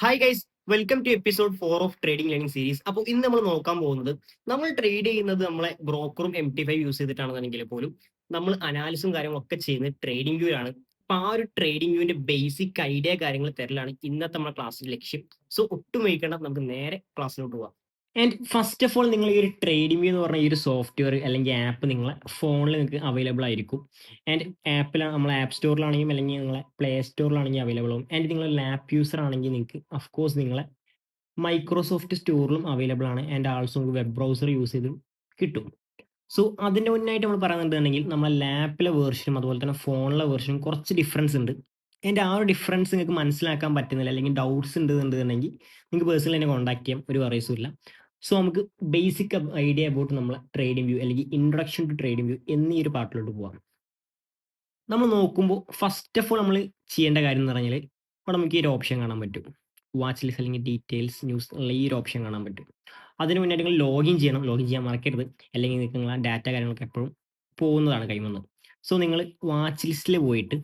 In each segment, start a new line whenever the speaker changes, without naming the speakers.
Hi guys, welcome to episode 4 of trading learning series. അപ്പോൾ ഇന്ന് നമ്മൾ നോക്കാൻ പോകുന്നത് നമ്മൾ ട്രേഡ് ചെയ്യുന്നത് നമ്മളെ ബ്രോക്കറും MT5 യൂസ് ചെയ്തിട്ടാണെന്നുണ്ടെങ്കിൽ പോലും നമ്മൾ അനാലിസും കാര്യങ്ങളൊക്കെ ചെയ്യുന്നത് ട്രേഡിംഗ് വ്യൂ ആണ്. അപ്പോൾ ആ ഒരു ട്രേഡിംഗ് വ്യൂവിന്റെ ബേസിക് ഐഡിയ കാര്യങ്ങൾ തരലാണ് ഇന്നത്തെ നമ്മുടെ ക്ലാസ്സിന്റെ ലക്ഷ്യം. സോ ഒട്ടും വൈകണ്ട, നമുക്ക് നേരെ ക്ലാസ്സിലോട്ട് പോവാം. ആൻഡ് ഫസ്റ്റ് ഓഫ് ഓൾ, നിങ്ങൾ ഈ ഒരു ട്രേഡിംഗ് വ്യൂ എന്ന് പറഞ്ഞ ഈ ഒരു സോഫ്റ്റ്വെയർ അല്ലെങ്കിൽ ആപ്പ് നിങ്ങളെ ഫോണിൽ നിങ്ങൾക്ക് അവൈലബിൾ ആയിരിക്കും. ആൻഡ് ആപ്പിലാണ്, നമ്മൾ ആപ്പ് സ്റ്റോറിലാണെങ്കിലും അല്ലെങ്കിൽ നിങ്ങളെ പ്ലേ സ്റ്റോറിലാണെങ്കിൽ അവൈലബിൾ ആവും. ആൻഡ് നിങ്ങൾ ലാപ്പ് യൂസർ ആണെങ്കിൽ നിങ്ങൾക്ക് കോഴ്സ് നിങ്ങളെ മൈക്രോസോഫ്റ്റ് സ്റ്റോറിലും അവൈലബിൾ ആണ്. And also web browser use ചെയ്തും കിട്ടും. സോ അതിൻ്റെ മുന്നായിട്ട് നമ്മൾ പറയുന്നുണ്ടെങ്കിൽ നമ്മളെ ലാപ്പിലെ വേർഷനും അതുപോലെ തന്നെ ഫോണിലെ വേർഷനും കുറച്ച് ഡിഫറൻസ് ഉണ്ട്. എൻ്റെ ആ ഒരു ഡിഫറൻസ് നിങ്ങൾക്ക് മനസ്സിലാക്കാൻ പറ്റുന്നില്ല അല്ലെങ്കിൽ ഡൗട്ട്സ് ഉണ്ടെന്നുണ്ടെങ്കിൽ നിങ്ങൾക്ക് പേഴ്സണലി എന്നെ കോൺടാക്ട് ചെയ്യാം, ഒരു വറീസും ഇല്ല. സോ നമുക്ക് ബേസിക് ഐഡിയ അബൌട്ട് നമ്മളെ ട്രേഡിംഗ് വ്യൂ അല്ലെങ്കിൽ ഇൻട്രൊഡക്ഷൻ ടു ട്രേഡിംഗ് വ്യൂ എന്നീ ഒരു പാർട്ടിലോട്ട് പോകാം. നമ്മൾ നോക്കുമ്പോൾ ഫസ്റ്റ് ഓഫ് ഓൾ നമ്മൾ ചെയ്യേണ്ട കാര്യം എന്ന് പറഞ്ഞാൽ ഇവിടെ നമുക്ക് ഈ ഒരു ഓപ്ഷൻ കാണാൻ പറ്റും, വാച്ച് ലിസ്റ്റ് അല്ലെങ്കിൽ ഡീറ്റെയിൽസ് ന്യൂസ് എന്നുള്ള ഈ ഒരു ഓപ്ഷൻ കാണാൻ പറ്റും. അതിന് മുന്നേ നിങ്ങൾ ലോഗിൻ ചെയ്യണം, ലോഗിൻ ചെയ്യാൻ മറക്കരുത്, അല്ലെങ്കിൽ നിങ്ങൾക്ക് നിങ്ങളെ ഡാറ്റ കാര്യങ്ങളൊക്കെ എപ്പോഴും പോകുന്നതാണ് കൈവന്ന്. സോ നിങ്ങൾ വാച്ച് ലിസ്റ്റിൽ പോയിട്ട്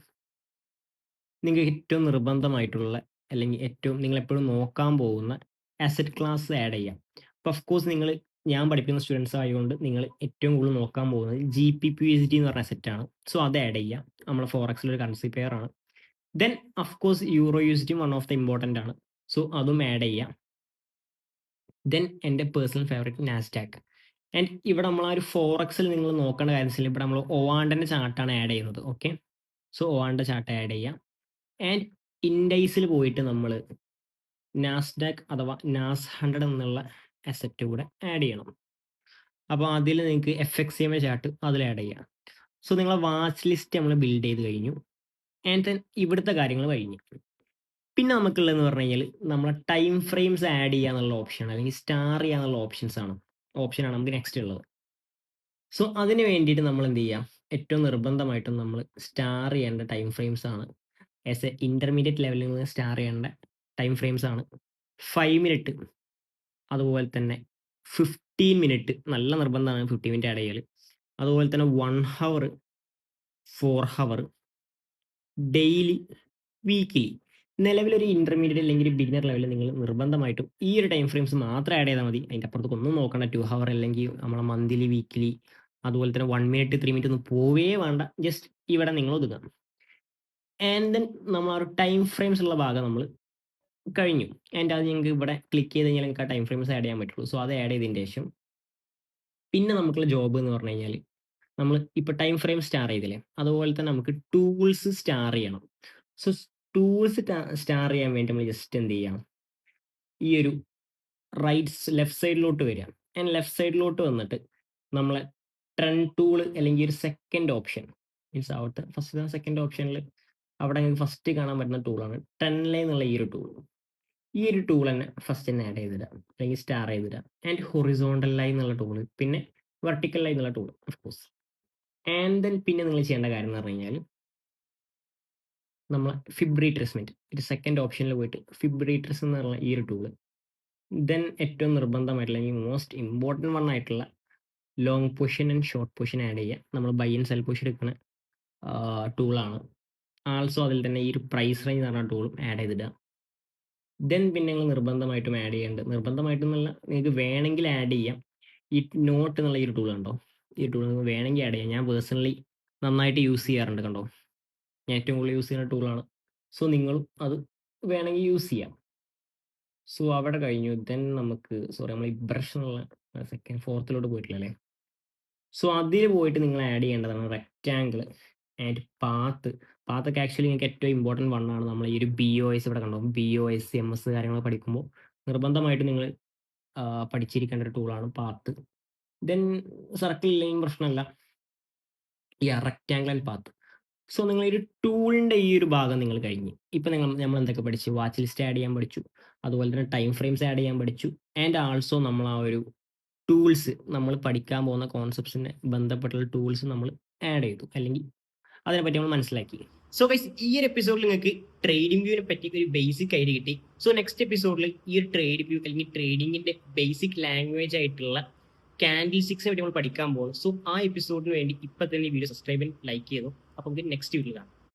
നിങ്ങൾക്ക് ഏറ്റവും നിർബന്ധമായിട്ടുള്ള അല്ലെങ്കിൽ ഏറ്റവും നിങ്ങൾ എപ്പോഴും നോക്കാൻ പോകുന്ന അസറ്റ് ക്ലാസ് ആഡ് ചെയ്യാം. അപ്പോൾ ഓഫ് നിങ്ങൾ, ഞാൻ പഠിപ്പിക്കുന്ന സ്റ്റുഡൻസ് ആയതുകൊണ്ട് നിങ്ങൾ ഏറ്റവും കൂടുതൽ നോക്കാൻ പോകുന്നത് GPPUSD എന്ന് പറഞ്ഞ അസറ്റാണ്. സോ അത് ആഡ് ചെയ്യാം. നമ്മൾ ഫോറക്സിലൊരു കറൻസി പെയർ ആണ്. Then euro USD one of the important ആണ്. സോ അതും ആഡ് ചെയ്യാം. ദെൻ എൻ്റെ പേഴ്സണൽ ഫേവറേറ്റ് നാസ്ഡാക്ക്. ആൻഡ് ഇവിടെ നമ്മൾ ആ ഒരു ഫോറക്സിൽ നിങ്ങൾ നോക്കേണ്ട കാര്യം വെച്ചാൽ ഇവിടെ നമ്മൾ ഒവാണ്ടൻ്റെ ചാർട്ടാണ് ആഡ് ചെയ്യുന്നത്. ഓക്കെ, സോ ഒവാണ്ട ചാർട്ട് ആഡ് ചെയ്യാം. ആൻഡ് ഇൻഡൈസിൽ പോയിട്ട് നമ്മൾ നാസ്ഡാക്ക് അഥവാ നാസ് 100 എന്നുള്ള അസറ്റ് കൂടെ ആഡ് ചെയ്യണം. അപ്പോൾ അതിൽ നിങ്ങൾക്ക് FXCM ചാർട്ട് അതിൽ ആഡ് ചെയ്യാം. സോ നിങ്ങളെ വാച്ച് ലിസ്റ്റ് നമ്മൾ ബിൽഡ് ചെയ്ത് കഴിഞ്ഞു. ആൻഡ് ദെൻ ഇവിടുത്തെ കാര്യങ്ങൾ കഴിഞ്ഞു. പിന്നെ നമുക്കുള്ളതെന്ന് പറഞ്ഞു കഴിഞ്ഞാൽ നമ്മളെ ടൈം ഫ്രെയിംസ് ആഡ് ചെയ്യാന്നുള്ള ഓപ്ഷൻ അല്ലെങ്കിൽ സ്റ്റാർ ചെയ്യാന്നുള്ള ഓപ്ഷനാണ് നമുക്ക് നെക്സ്റ്റ് ഉള്ളത്. സോ അതിന് വേണ്ടിയിട്ട് നമ്മൾ എന്ത് ചെയ്യാം, ഏറ്റവും നിർബന്ധമായിട്ടും നമ്മൾ സ്റ്റാർ ചെയ്യേണ്ട ടൈം ഫ്രെയിംസ് ആണ്. ആസ് എ ഇൻ്റർമീഡിയറ്റ് ലെവലിൽ നിന്ന് സ്റ്റാർ ചെയ്യേണ്ട ടൈം ഫ്രെയിംസ് ആണ് 5 മിനിറ്റ്, അതുപോലെ തന്നെ 15 മിനിറ്റ്, നല്ല നിർബന്ധമാണ് 15 മിനിറ്റ് ആഡ് ചെയ്യൽ. അതുപോലെ തന്നെ 1 ഹവർ, 4 ഹവർ, ഡെയിലി, വീക്കിലി. നിലവിലൊരു ഇൻ്റർമീഡിയറ്റ് അല്ലെങ്കിൽ ബിഗിനർ ലെവലിൽ നിങ്ങൾ നിർബന്ധമായിട്ടും ഈ ഒരു ടൈം ഫ്രെയിംസ് മാത്രം ആഡ് ചെയ്താൽ മതി. അതിൻ്റെ അപ്പുറത്തേക്ക് ഒന്നും നോക്കണ്ട. 2 ഹവർ അല്ലെങ്കിൽ നമ്മളെ മന്ത്ലി, വീക്കിലി, അതുപോലെ തന്നെ 1 മിനിറ്റ്, 3 മിനിറ്റ് ഒന്നും പോവേ വേണ്ട. ജസ്റ്റ് ഇവിടെ നിങ്ങൾ ഒതുങ്ങാം. ആൻഡ് ദെൻ നമ്മൾ ആ ഒരു ടൈം ഫ്രെയിംസ് ഉള്ള ഭാഗം നമ്മൾ കഴിഞ്ഞു. ആൻഡ് അത് നിങ്ങൾക്ക് ഇവിടെ ക്ലിക്ക് ചെയ്ത് കഴിഞ്ഞാൽ നിങ്ങൾക്ക് ആ ടൈം ഫ്രെയിംസ് ആഡ് ചെയ്യാൻ പറ്റുള്ളൂ. സോ അത് ആഡ് ചെയ്തതിന് ശേഷം പിന്നെ നമുക്കുള്ള ജോബ് എന്ന് പറഞ്ഞു കഴിഞ്ഞാൽ നമ്മൾ ഇപ്പോൾ ടൈം ഫ്രെയിം സ്റ്റാർ ചെയ്തില്ലേ, അതുപോലെ തന്നെ നമുക്ക് ടൂൾസ് സ്റ്റാർ ചെയ്യണം. സോ ടൂൾസ് സ്റ്റാർ ചെയ്യാൻ വേണ്ടി നമ്മൾ ജസ്റ്റ് എന്ത് ചെയ്യാം, ഈ ഒരു ലെഫ്റ്റ് സൈഡിലോട്ട് വരിക. ആൻഡ് ലെഫ്റ്റ് സൈഡിലോട്ട് വന്നിട്ട് നമ്മളെ ട്രെൻഡ് ടൂൾ അല്ലെങ്കിൽ ഒരു സെക്കൻഡ് ഓപ്ഷൻ മീൻസ് അവിടുത്തെ ഫസ്റ്റ് സെക്കൻഡ് ഓപ്ഷനിൽ അവിടെ നിങ്ങൾക്ക് ഫസ്റ്റ് കാണാൻ പറ്റുന്ന ടൂളാണ് ട്രെൻഡ് ലൈൻ എന്നുള്ള ഈ ഒരു ടൂൾ. ഈ ഒരു ടൂൾ തന്നെ ഫസ്റ്റ് തന്നെ ആഡ് ചെയ്തിടാം അല്ലെങ്കിൽ സ്റ്റാർ ചെയ്തിടാം. ആൻഡ് ഹൊറിസോണ്ടൽ ലൈൻ എന്നുള്ള ടൂൾ, പിന്നെ വെർട്ടിക്കൽ ലൈൻ എന്നുള്ള ടൂൾ ഓഫ്കോഴ്സ്. ആൻഡ് ദെൻ പിന്നെ നിങ്ങൾ ചെയ്യേണ്ട കാര്യം എന്ന് പറഞ്ഞു കഴിഞ്ഞാൽ നമ്മൾ ഫിബ് റീട്രേസ്മെൻറ്റ്, ഒരു സെക്കൻഡ് ഓപ്ഷനിൽ പോയിട്ട് ഫിബ് റീട്രേസ് എന്നുള്ള ഈ ഒരു ടൂള്. ദെൻ ഏറ്റവും നിർബന്ധമായിട്ടുള്ള അല്ലെങ്കിൽ മോസ്റ്റ് ഇമ്പോർട്ടൻറ്റ് വൺ ആയിട്ടുള്ള long position and short position add ചെയ്യുക. നമ്മൾ ബൈ ആൻഡ് സെൽ പൊസിഷൻ എടുക്കുന്ന ടൂളാണ്. ആൾസോ അതിൽ തന്നെ ഈ ഒരു പ്രൈസ് റേഞ്ച് എന്ന് പറഞ്ഞ ടൂളും ആഡ് ചെയ്തിടുക. ദെൻ പിന്നെ നിങ്ങൾ നിർബന്ധമായിട്ടും ആഡ് ചെയ്യേണ്ടത്, നിർബന്ധമായിട്ടും എന്നുള്ള നിങ്ങൾക്ക് വേണമെങ്കിൽ ആഡ് ചെയ്യാം, ഈ നോട്ട് എന്നുള്ള ഈ ഒരു ടൂൾ കണ്ടോ, ഈ ടൂൾ നിങ്ങൾക്ക് വേണമെങ്കിൽ ആഡ് ചെയ്യാം. ഞാൻ പേഴ്സണലി നന്നായിട്ട് യൂസ് ചെയ്യാറുണ്ട്, കണ്ടോ, ഞാൻ ഏറ്റവും കൂടുതൽ യൂസ് ചെയ്യുന്ന ടൂളാണ്. സോ നിങ്ങളും അത് വേണമെങ്കിൽ യൂസ് ചെയ്യാം. സോ അവിടെ കഴിഞ്ഞു. ദെൻ നമുക്ക് നമ്മൾ ഈ ബ്രഷ് എന്നുള്ള സെക്കൻഡ് ഫോർത്തിലോട്ട് പോയിട്ടില്ല അല്ലേ. സോ അതിൽ പോയിട്ട് നിങ്ങൾ ആഡ് ചെയ്യേണ്ടതാണ് റെക്റ്റാങ്കിൾ ആൻഡ് പാത്തൊക്കെ ആക്ച്വലി നിങ്ങൾക്ക് ഏറ്റവും ഇമ്പോർട്ടൻറ്റ് വൺ ആണ്. നമ്മൾ ഈ ഒരു BOS ഇവിടെ കണ്ടോ, BOS MS കാര്യങ്ങൾ പഠിക്കുമ്പോൾ നിർബന്ധമായിട്ട് നിങ്ങൾ പഠിച്ചിരിക്കേണ്ട ഒരു ടൂളാണ് പാത്ത്. ദെൻ സർക്കിൾ ഇല്ലെങ്കിൽ പ്രശ്നമല്ല, ഈ റെക്റ്റാങ്കിൾ ആൻഡ് പാത്ത്. സോ നിങ്ങൾ ഒരു ടൂളിൻ്റെ ഈ ഒരു ഭാഗം നിങ്ങൾ കഴിഞ്ഞ്. ഇപ്പം നമ്മൾ എന്തൊക്കെ പഠിച്ചു, വാച്ച് ലിസ്റ്റ് ആഡ് ചെയ്യാൻ പഠിച്ചു, അതുപോലെ തന്നെ ടൈം ഫ്രെയിംസ് ആഡ് ചെയ്യാൻ പഠിച്ചു. ആൻഡ് ആൾസോ നമ്മൾ ആ ഒരു ടൂൾസ്, നമ്മൾ പഠിക്കാൻ പോകുന്ന കോൺസെപ്റ്റ്സിന് ബന്ധപ്പെട്ടുള്ള ടൂൾസ് നമ്മൾ ആഡ് ചെയ്തു അല്ലെങ്കിൽ അതിനെപ്പറ്റി നമ്മൾ മനസ്സിലാക്കി. സോ ഗൈസ്, ഈ ഒരു എപ്പിസോഡിൽ നിങ്ങൾക്ക് ട്രേഡിംഗ് വ്യൂവിനെ പറ്റി ഒരു ബേസിക് ഐഡിയ കിട്ടി. സോ നെക്സ്റ്റ് എപ്പിസോഡിൽ ഈ ഒരു ട്രേഡ് വ്യൂ അല്ലെങ്കിൽ ട്രേഡിങ്ങിന്റെ ബേസിക് ലാംഗ്വേജ് ആയിട്ടുള്ള കാൻഡിൽ സ്റ്റിക്സിനെ പറ്റി നമ്മൾ പഠിക്കാൻ പോകും. സോ ആ എപ്പിസോഡിന് വേണ്ടി ഇപ്പം തന്നെ വീഡിയോ സബ്സ്ക്രൈബ് ലൈക്ക് ചെയ്തു. അപ്പോൾ നമുക്ക് നെക്സ്റ്റ് വീഡിയോ കാണാം.